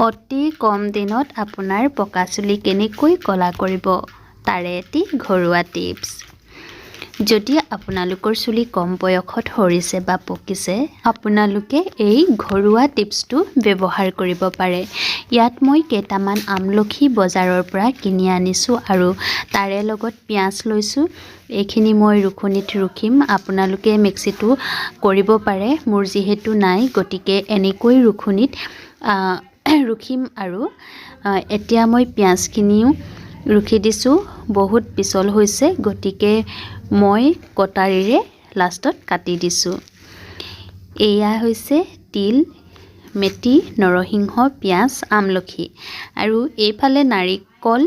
অতি কম দিনত আপোনাৰ পকা চুলি কেনেকৈ ক'লা কৰিব তাৰে এটি ঘৰুৱা টিপছ। যদি আপোনালোকৰ চুলি কম বয়সত সৰিছে বা পকিছে, আপোনালোকে এই ঘৰুৱা টিপছটো ব্যৱহাৰ কৰিব পাৰে। ইয়াত মই কেইটামান আমলখি বজাৰৰ পৰা কিনি আনিছোঁ আৰু তাৰে লগত পিঁয়াজ লৈছোঁ। এইখিনি মই ৰুকনিত ৰুকিম, আপোনালোকে মিক্সিটো কৰিব পাৰে। মোৰ যিহেতু নাই, গতিকে এনেকৈ ৰুকনিত ৰুকিম। আৰু এতিয়া মই পিঁয়াজখিনিও ৰুকি দিছোঁ। বহুত পিছল হৈছে, গতিকে মই কটাৰীৰে লাষ্টত কাটি দিছোঁ। এয়া হৈছে তিল, মেথি, নৰসিংহ, পিঁয়াজ, আমলখি আৰু এইফালে নাৰিকল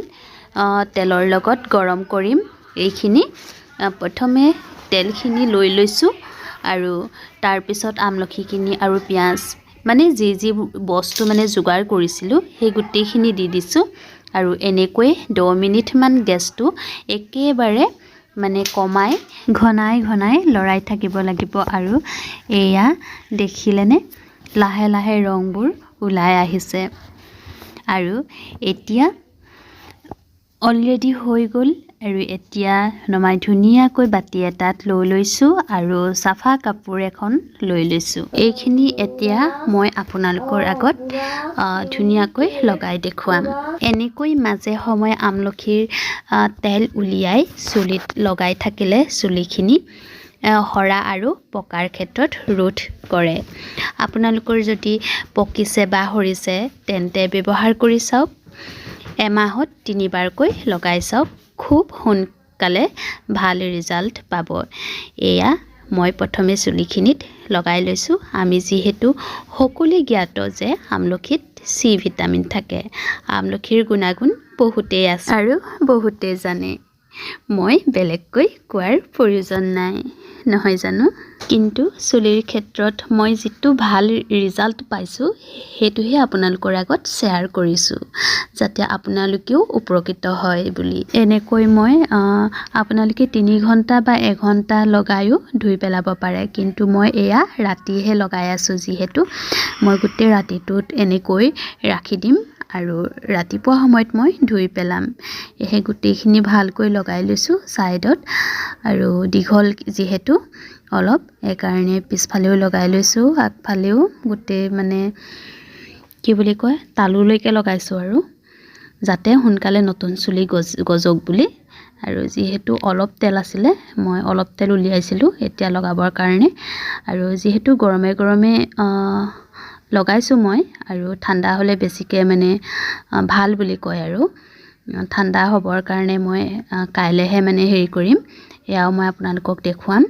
তেলৰ লগত গৰম কৰিম। এইখিনি প্ৰথমে তেলখিনি লৈ লৈছোঁ আৰু তাৰপিছত আমলখিখিনি আৰু পিঁয়াজ মানে যি বস্তু মানে যোগাৰ কৰিছিলোঁ সেই গোটেইখিনি দি দিছোঁ আৰু এনেকৈ 10 মিনিটমান গেছটো একেবাৰে মানে কমাই ঘনাই লৰাই থাকিব লাগিব। আৰু এয়া দেখিলেনে লাহে লাহে ৰংবোৰ ওলাই আহিছে আৰু এতিয়া অলৰেডি হৈ গ'ল। আৰু এতিয়া নমাই ধুনীয়াকৈ বাতি এটাত লৈ লৈছোঁ আৰু চাফা কাপোৰ এখন লৈ লৈছোঁ। এইখিনি এতিয়া মই আপোনালোকৰ আগত ধুনীয়াকৈ লগাই দেখুৱাম। এনেকৈ মাজে সময়ে আমলখিৰ তেল উলিয়াই চুলিত লগাই থাকিলে চুলিখিনি সৰা আৰু পকাৰ ক্ষেত্ৰত ৰোধ কৰে। আপোনালোকৰ যদি পকিছে বা সৰিছে তেন্তে ব্যৱহাৰ কৰি চাওক। এমাহত 3 বাৰকৈ লগাই চাওক, খুব সোনকালে ভাল ৰিজাল্ট পাব। এয়া মই প্ৰথমে চুলিখিনিত লগাই লৈছোঁ। আমি যিহেতু সকলোৱে জ্ঞাত যে আমলখিত চি ভিটামিন থাকে। আমলখিৰ গুণাগুণ বহুতেই আছে আৰু বহুতেই জানে, মই বেলেগকৈ কোৱাৰ প্ৰয়োজন নাই, নহয় জানো? কিন্তু চুলিৰ ক্ষেত্ৰত মই যিটো ভাল ৰিজাল্ট পাইছোঁ সেইটোহে আপোনালোকৰ আগত শ্বেয়াৰ কৰিছোঁ, যাতে আপোনালোকেও উপকৃত হয় বুলি। এনেকৈ মই আপোনালোকে 3 ঘণ্টা বা 1 ঘণ্টা লগায়ো ধুই পেলাব পাৰে, কিন্তু মই এয়া ৰাতিহে লগাই আছোঁ। যিহেতু মই গোটেই ৰাতিটোত এনেকৈ ৰাখি দিম আৰু ৰাতিপুৱা সময়ত মই ধুই পেলাম। সেই গোটেইখিনি ভালকৈ লগাই লৈছোঁ ছাইডত আৰু দীঘল যিহেতু অলপ, সেইকাৰণে পিছফালেও লগাই লৈছোঁ, আগফালেও গোটেই মানে কি বুলি কয় তালুলৈকে লগাইছোঁ আৰু যাতে সোনকালে নতুন চুলি গজক বুলি। আৰু যিহেতু অলপ তেল আছিলে, মই অলপ তেল উলিয়াইছিলোঁ এতিয়া লগাবৰ কাৰণে। আৰু যিহেতু গৰমে গৰমে লগাইছোঁ মই, আৰু ঠাণ্ডা হ'লে বেছিকৈ মানে ভাল বুলি কয়। আৰু ঠাণ্ডা হ'বৰ কাৰণে মই কাইলৈহে মানে হেৰি কৰিম, এয়াও মই আপোনালোকক দেখুৱাম।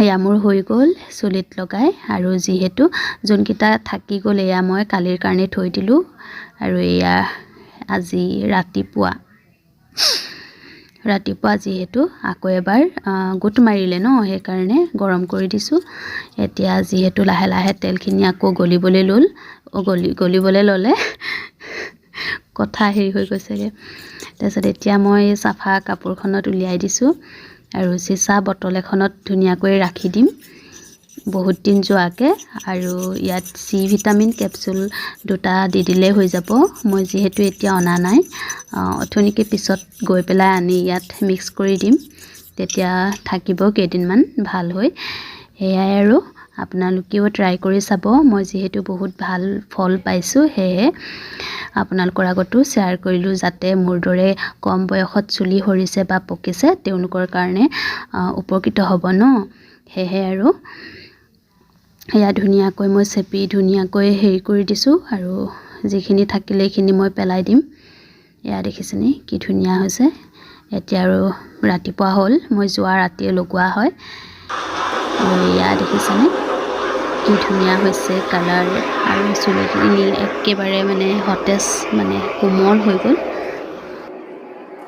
এয়া মোৰ হৈ গ'ল চুলিত লগাই। আৰু যিহেতু যোনকেইটা থাকি গ'ল এয়া মই কালিৰ কাৰণে থৈ দিলোঁ। আৰু এয়া আজি ৰাতিপুৱা যিহেতু আকৌ এবাৰ গোট মাৰিলে ন, সেইকাৰণে গৰম কৰি দিছোঁ। এতিয়া যিহেতু লাহে লাহে তেলখিনি আকৌ গলিবলৈ ল'লে কথা হেৰি হৈ গৈছেগৈ। তাৰপিছত এতিয়া মই চাফা কাপোৰখনত উলিয়াই দিছোঁ আৰু চিচা বটল এখনত ধুনীয়াকৈ ৰাখি দিম বহুত দিন যোৱাকৈ। আৰু ইয়াত চি ভিটামিন কেপচুল 2টা দি দিলে হৈ যাব। মই যিহেতু এতিয়া অনা নাই, অথনিকে পিছত গৈ পেলাই আনি ইয়াত মিক্স কৰি দিম, তেতিয়া থাকিব কেইদিনমান ভাল হৈ। সেয়াই আৰু আপোনালোকেও ট্ৰাই কৰি চাব। মই যিহেতু বহুত ভাল ফল পাইছোঁ, সেয়েহে আপোনালোকৰ আগতো শ্বেয়াৰ কৰিলোঁ, যাতে মোৰ দৰে কম বয়সত চুলি সৰিছে বা পকিছে তেওঁলোকৰ কাৰণে উপকৃত হ'ব ন। সেয়েহে আৰু এয়া ধুনীয়াকৈ মই চেপি ধুনীয়াকৈ হেৰি কৰি দিছোঁ আৰু যিখিনি থাকিলে এইখিনি মই পেলাই দিম। এয়া দেখিছেনে কি ধুনীয়া হৈছে। এতিয়া আৰু ৰাতিপুৱা হ'ল, মই যোৱা ৰাতিয়ে লগোৱা হয়। আৰু এয়া দেখিছেনে কি ধুনীয়া হৈছে কালাৰ, আৰু চুলিখিনি একেবাৰে মানে সতেজ, মানে কোমল হৈ গ'ল।